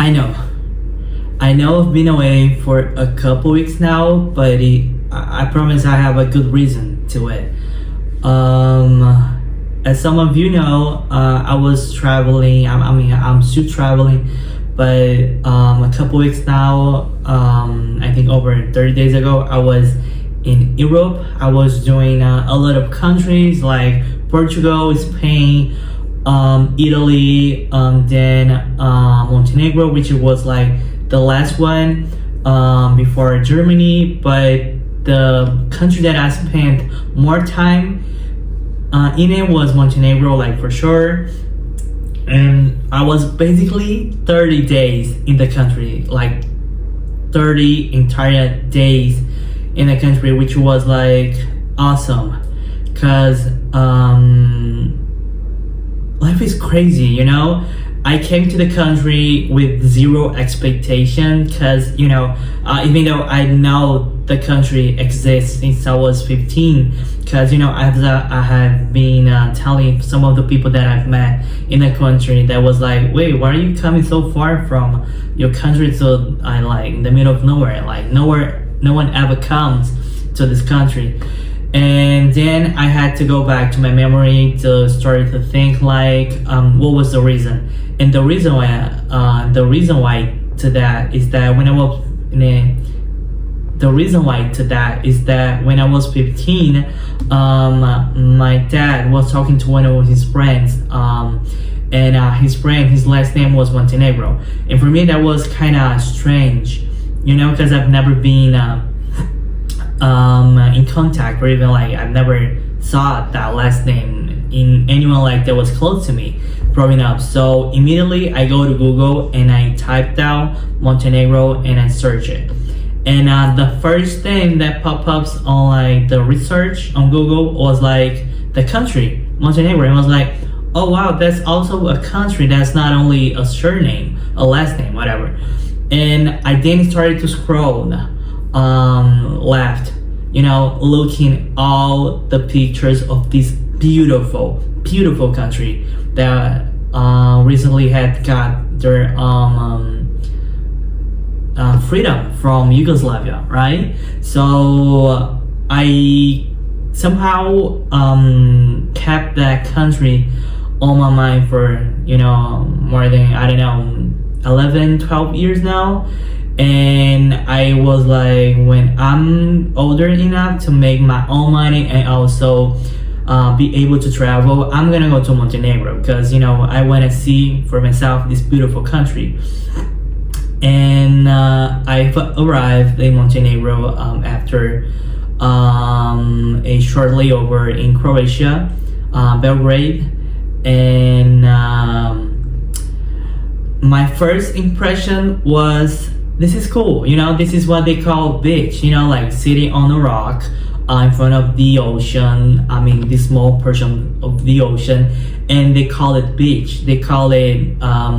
I know. I know I've been away for a couple weeks now, but I promise I have a good reason to it. As some of you know, I was traveling. I'm still traveling, but a couple weeks now. I think over 30 days ago, I was in Europe. I was doing a lot of countries like Portugal, Spain, Italy, then Montenegro, which was like the last one before Germany. But the country that I spent more time in it was Montenegro, like for sure. And I was basically 30 days in the country, like 30 entire days in the country, which was like awesome, because life is crazy, you know. I came to the country with zero expectation, because even though I know the country exists since I was 15, because I have been telling some of the people that I've met in the country that was like, wait, why are you coming so far from your country to in the middle of nowhere, like nowhere, no one ever comes to this country. And then I had to go back to my memory to start to think like, what was the reason? And the reason why to that is that when I was when I was 15, my dad was talking to one of his friends, and his last name was Montenegro. And for me, that was kind of strange, because I've never been in contact, or even like I've never saw that last name in anyone like that was close to me growing up. So immediately I go to Google and I type down Montenegro and I search it. And the first thing that popped up on like the research on Google was like the country Montenegro. And I was like, oh wow, that's also a country. That's not only a surname, a last name, whatever. And I then started to scroll left, looking all the pictures of this beautiful country that recently had got their freedom from Yugoslavia, right? So I somehow kept that country on my mind for more than 11-12 years now. And I was like, when I'm older enough to make my own money and also be able to travel, I'm gonna go to Montenegro, because I want to see for myself this beautiful country. And I arrived in Montenegro after a short layover in Croatia, Belgrade. And my first impression was, this is cool, this is what they call beach, like sitting on a rock in front of the ocean, this small portion of the ocean, and they call it beach. They call it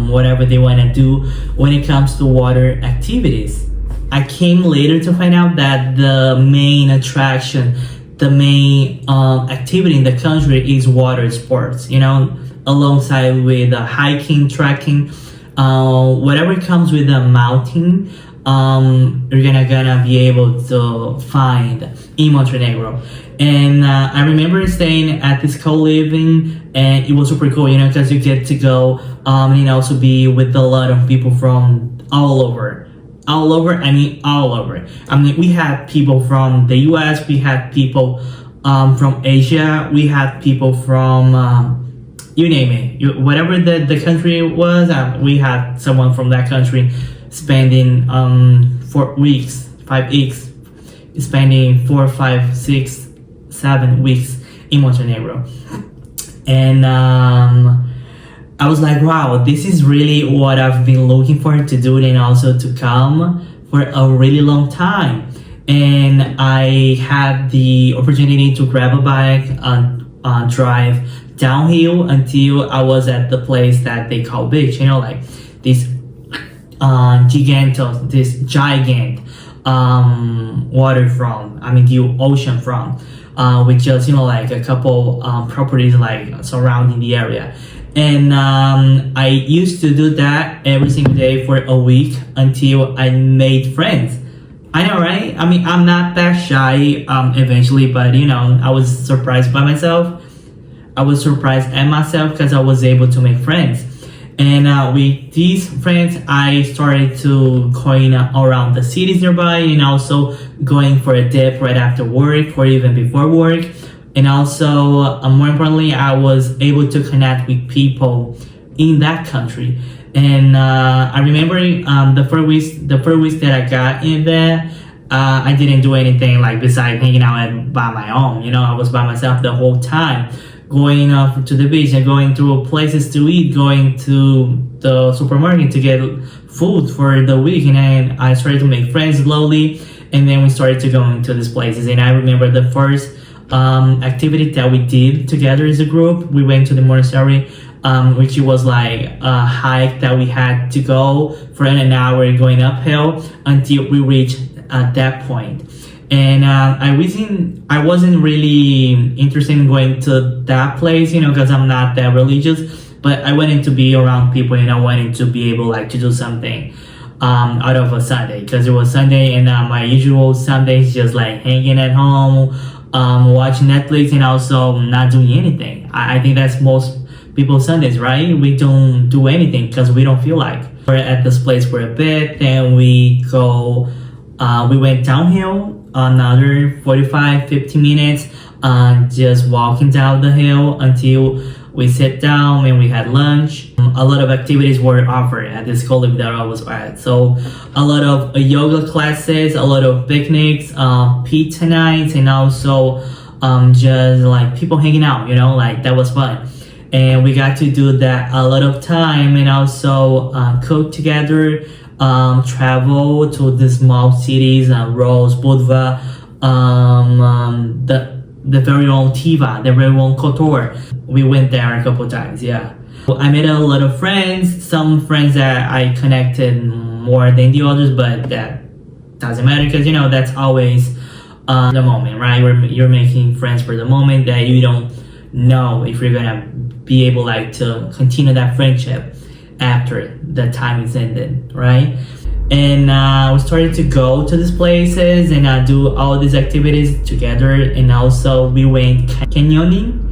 whatever they want to do when it comes to water activities. I came later to find out that the main attraction, the main activity in the country is water sports, alongside with hiking, trekking, whatever comes with a mountain, you're gonna be able to find in Montenegro. And I remember staying at this co-living, and it was super cool, because you get to go and also be with a lot of people from all over. We had people from the US, we had people from Asia, we had people from you name it, whatever the country was, we had someone from that country spending 5 weeks, spending 4, 5, 6, 7 weeks in Montenegro. And I was like, wow, this is really what I've been looking for to do, and also to come for a really long time. And I had the opportunity to grab a bike and drive downhill until I was at the place that they call beach, like this giant waterfront, the ocean front, with just like a couple properties like surrounding the area. And I used to do that every single day for a week until I made friends. I know, right? I mean, I'm not that shy eventually, but I was surprised by myself. I was surprised at myself because I was able to make friends. And with these friends, I started to going around the cities nearby, and also going for a dip right after work or even before work. And also, more importantly, I was able to connect with people in that country. And I remember the first weeks that I got in there, I didn't do anything like besides hanging out by my own. I was by myself the whole time, going off to the beach and going to places to eat, going to the supermarket to get food for the week. And then I started to make friends slowly, and then we started to go into these places. And I remember the first activity that we did together as a group. We went to the monastery, which was like a hike that we had to go for an hour going uphill until we reached that point. And I wasn't really interested in going to that place, because I'm not that religious. But I wanted to be around people, and I wanted to be able to do something out of a Sunday, because it was Sunday, and my usual Sunday is just hanging at home, watching Netflix, and also not doing anything. I think that's most people's Sundays, right? We don't do anything because we don't feel like. We're at this place for a bit, then we went downhill another 45-50 minutes, just walking down the hill until we sat down and we had lunch. A lot of activities were offered at this college that I was at. So a lot of yoga classes, a lot of picnics, pizza nights, and also just people hanging out, that was fun. And we got to do that a lot of time, and also cook together, travel to the small cities, Rose, Budva, the very own Tiva, the very own Kotor. We went there a couple times, yeah. I made a lot of friends, some friends that I connected more than the others, but that doesn't matter because, that's always the moment, right? You're making friends for the moment that you don't know if you're gonna be able to continue that friendship after the time is ended, right? And we started to go to these places and do all these activities together. And also we went canyoning.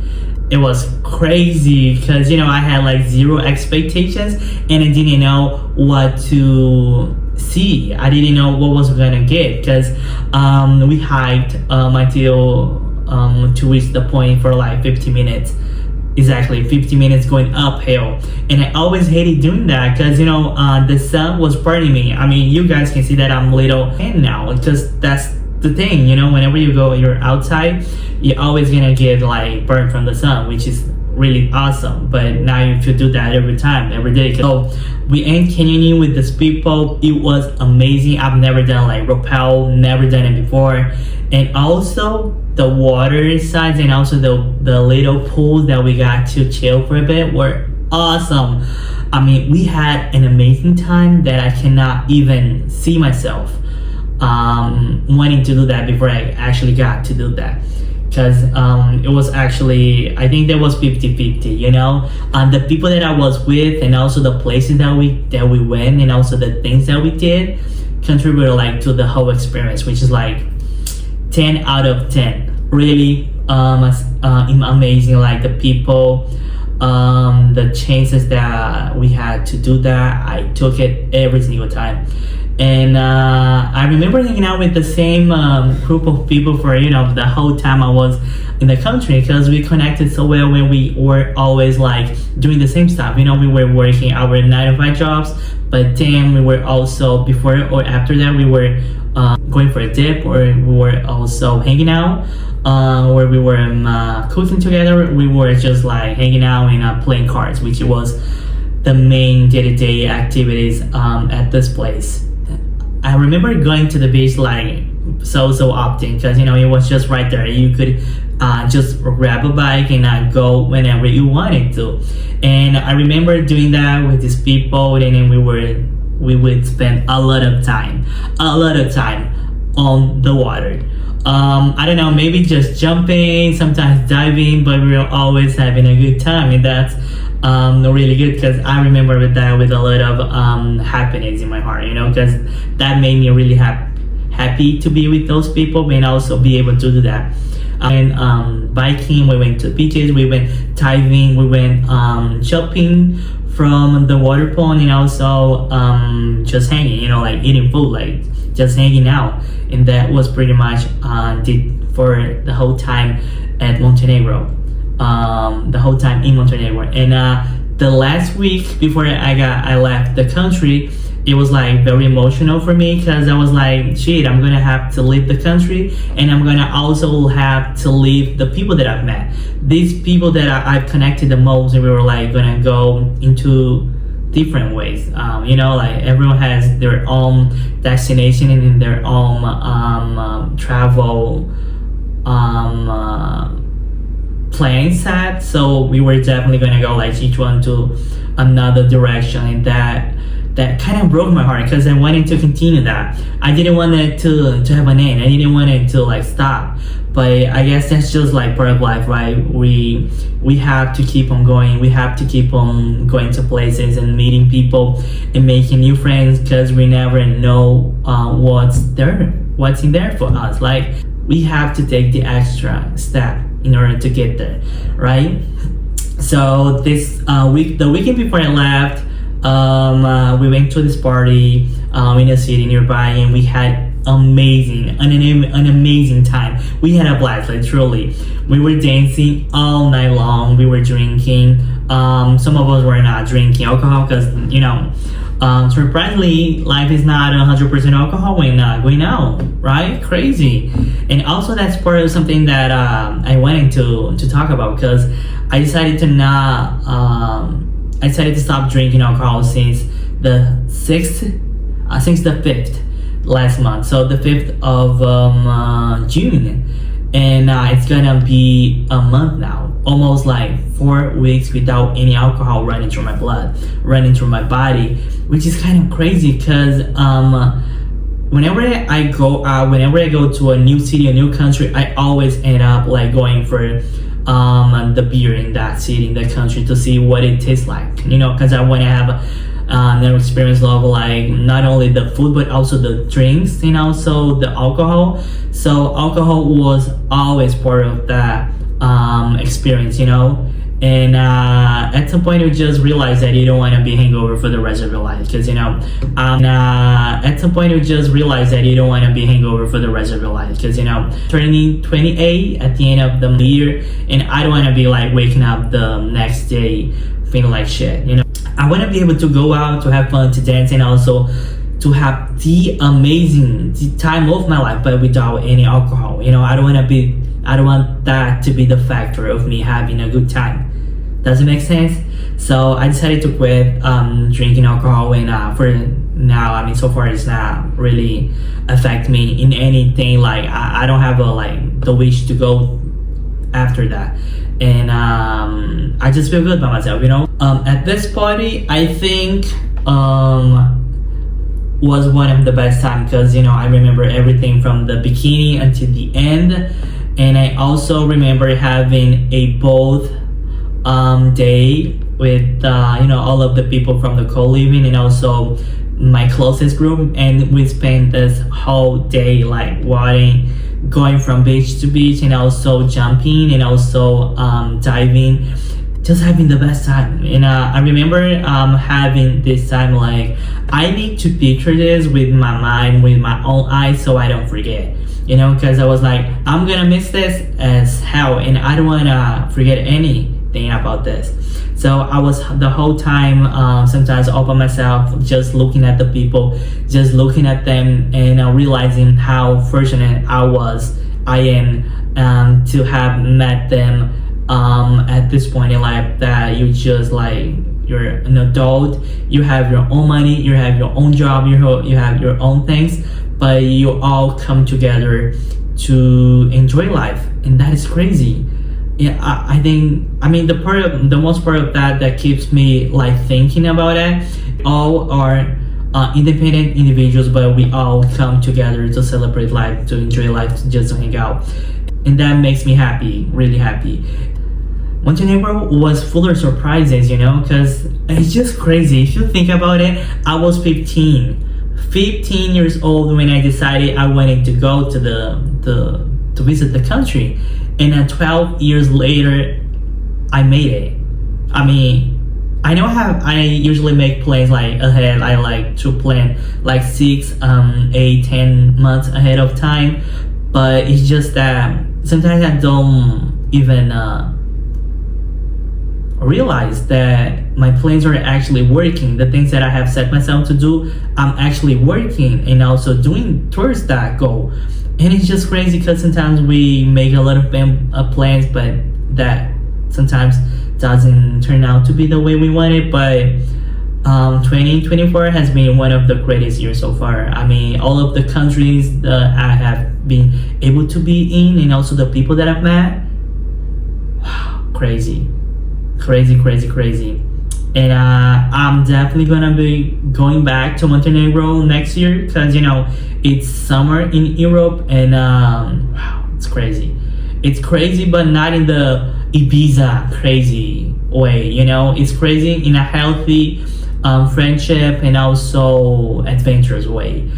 It was crazy because I had zero expectations, and I didn't know what to see. I didn't know what was gonna get because we hiked until to reach the point for 50 minutes. Exactly 50 minutes going uphill, and I always hated doing that because the sun was burning me. I mean, you guys can see that I'm a little tan now because that's the thing. Whenever you're outside, you're always gonna get burned from the sun, which is really awesome. But now you should do that every day. So we went canyoning with these people. It was amazing. I've never done rappel, never done it before. And also the water sides and also the little pools that we got to chill for a bit were awesome. I mean, we had an amazing time that I cannot even see myself wanting to do that before I actually got to do that. Because it was actually, I think there was 50-50, the people that I was with and also the places that we went and also the things that we did contributed to the whole experience, which is 10 out of 10. Really amazing. The people, the chances that we had to do that, I took it every single time. And I remember hanging out with the same group of people for the whole time I was in the country, because we connected so well when we were always doing the same stuff. We were working our 9-to-5 jobs, but then we were also, before or after that, we were going for a dip, or we were also hanging out, where we were cooking together. We were just hanging out and playing cards, which was the main day-to-day activities at this place. I remember going to the beach so often because it was just right there. You could just grab a bike and go whenever you wanted to. And I remember doing that with these people, and then we would spend a lot of time on the water. I don't know, maybe just jumping, sometimes diving, but we were always having a good time, and that's really good, because I remember with that with a lot of happiness in my heart, because that made me really happy to be with those people and also be able to do that. And biking, we went to beaches, we went diving, we went shopping from the water pond, and also just hanging, like eating food, like just hanging out. And that was pretty much did for the whole time at Montenegro, the whole time in Montenegro. And the last week before I left the country, it was like very emotional for me, because I was like, shit, I'm gonna have to leave the country, and I'm gonna also have to leave the people that I've met, these people that I've connected the most, and we were like gonna go into different ways. Like everyone has their own destination and their own travel plan set. So we were definitely gonna go like each one to another direction, and that kind of broke my heart, because I wanted to continue that. I didn't want it to have an end. I didn't want it to like stop. But I guess that's just like part of life, right? We have to keep on going. We have to keep on going to places and meeting people and making new friends, because we never know what's in there for us. Like, we have to take the extra step in order to get there, right? So this week, the weekend before I left, we went to this party in a city nearby, and we had an amazing time. We had a blast, like truly. We were dancing all night long. We were drinking. Some of us were not drinking alcohol, because surprisingly, life is not 100% alcohol when going out, right? Crazy. And also that's part of something that I wanted to talk about, because I decided to stop drinking alcohol since the 5th last month. So the 5th of June. And it's gonna be a month now, almost like 4 weeks without any alcohol running through my blood, running through my body, which is kind of crazy, because whenever I go out, whenever I go to a new city, a new country, I always end up like going for the beer in that city, in that country, to see what it tastes like, because I want to have an experience of like not only the food but also the drinks, so the alcohol. So alcohol was always part of that experience, and at some point you just realize that you don't want to be hangover for the rest of your life, because at some point you just realize that you don't want to be hangover for the rest of your life, because turning 28 at the end of the year, and I don't want to be like waking up the next day feeling like shit. I want to be able to go out, to have fun, to dance, and also to have the amazing time of my life, but without any alcohol. I don't want that to be the factor of me having a good time. Does it make sense? So I decided to quit drinking alcohol, and for now, so far it's not really affect me in anything. Like I don't have the wish to go after that, and I just feel good by myself. At this party, I think was one of the best time, because I remember everything from the beginning until the end. And I also remember having a both day with all of the people from the co-living, and also my closest group, and we spent this whole day like walking, going from beach to beach, and also jumping, and also diving, just having the best time. And I remember having this time like, I need to picture this with my mind, with my own eyes, so I don't forget, because I was like, I'm gonna miss this as hell, and I don't wanna forget anything about this. So I was the whole time sometimes all by myself, just looking at the people, just looking at them, and realizing how fortunate I am to have met them at this point in life, that you just like, you're an adult, you have your own money, you have your own job, you have your own things, but you all come together to enjoy life, and that is crazy. Yeah, I think, the most part of that keeps me like thinking about it. All are independent individuals, but we all come together to celebrate life, to enjoy life, just to hang out, and that makes me happy, really happy. Montenegro was full of surprises, you know, because it's just crazy. If you think about it, I was 15 years old when I decided I wanted to go to to visit the country, and then 12 years later, I made it. I mean, I know how I usually make plans like ahead. I like to plan like 6, 8, 10 months ahead of time, but it's just that sometimes I don't even realize that my plans are actually working. The things that I have set myself to do, I'm actually working and also doing towards that goal. And it's just crazy because sometimes we make a lot of plans, but that sometimes doesn't turn out to be the way we want it. But 2024 has been one of the greatest years so far. I mean, all of the countries that I have been able to be in, and also the people that I've met, wow, crazy. And I'm definitely gonna be going back to Montenegro next year because, you know, it's summer in Europe, and wow, it's crazy, but not in the Ibiza crazy way, you know. It's crazy in a healthy friendship and also adventurous way,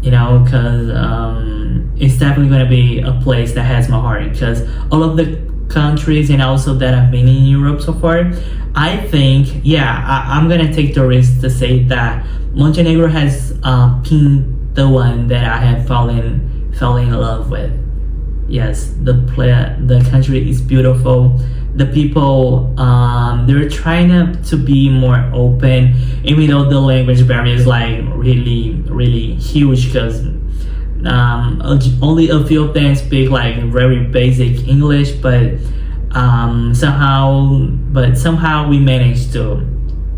you know, because it's definitely gonna be a place that has my heart, because all of the countries and also that I've been in Europe so far, I think, I'm gonna take the risk to say that Montenegro has been the one that I have fallen in love with. Yes, the country is beautiful. The people, they're trying to be more open, even though the language barrier is like really huge, because only a few of them speak like very basic English, but somehow we manage to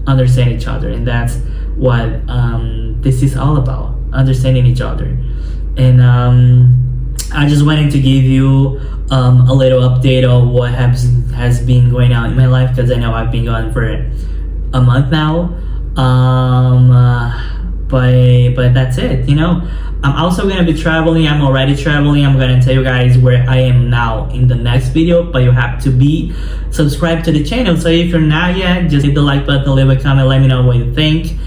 understand each other, and that's what this is all about, understanding each other. And I just wanted to give you a little update of what has been going on in my life, because I know I've been gone for a month now. But that's it, you know. I'm also gonna be traveling. I'm already traveling. I'm gonna tell you guys where I am now in the next video, but you have to be subscribed to the channel. So if you're not yet, just hit the like button, leave a comment, let me know what you think.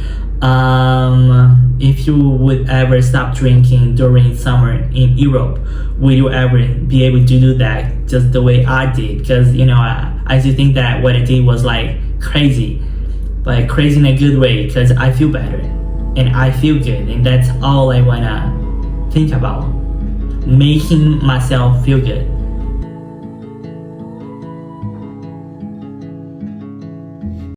If you would ever stop drinking during summer in Europe, will you ever be able to do that just the way I did? Because, you know, I just think that what I did was like crazy, but crazy in a good way, because I feel better and I feel good, and that's all I wanna think about, making myself feel good.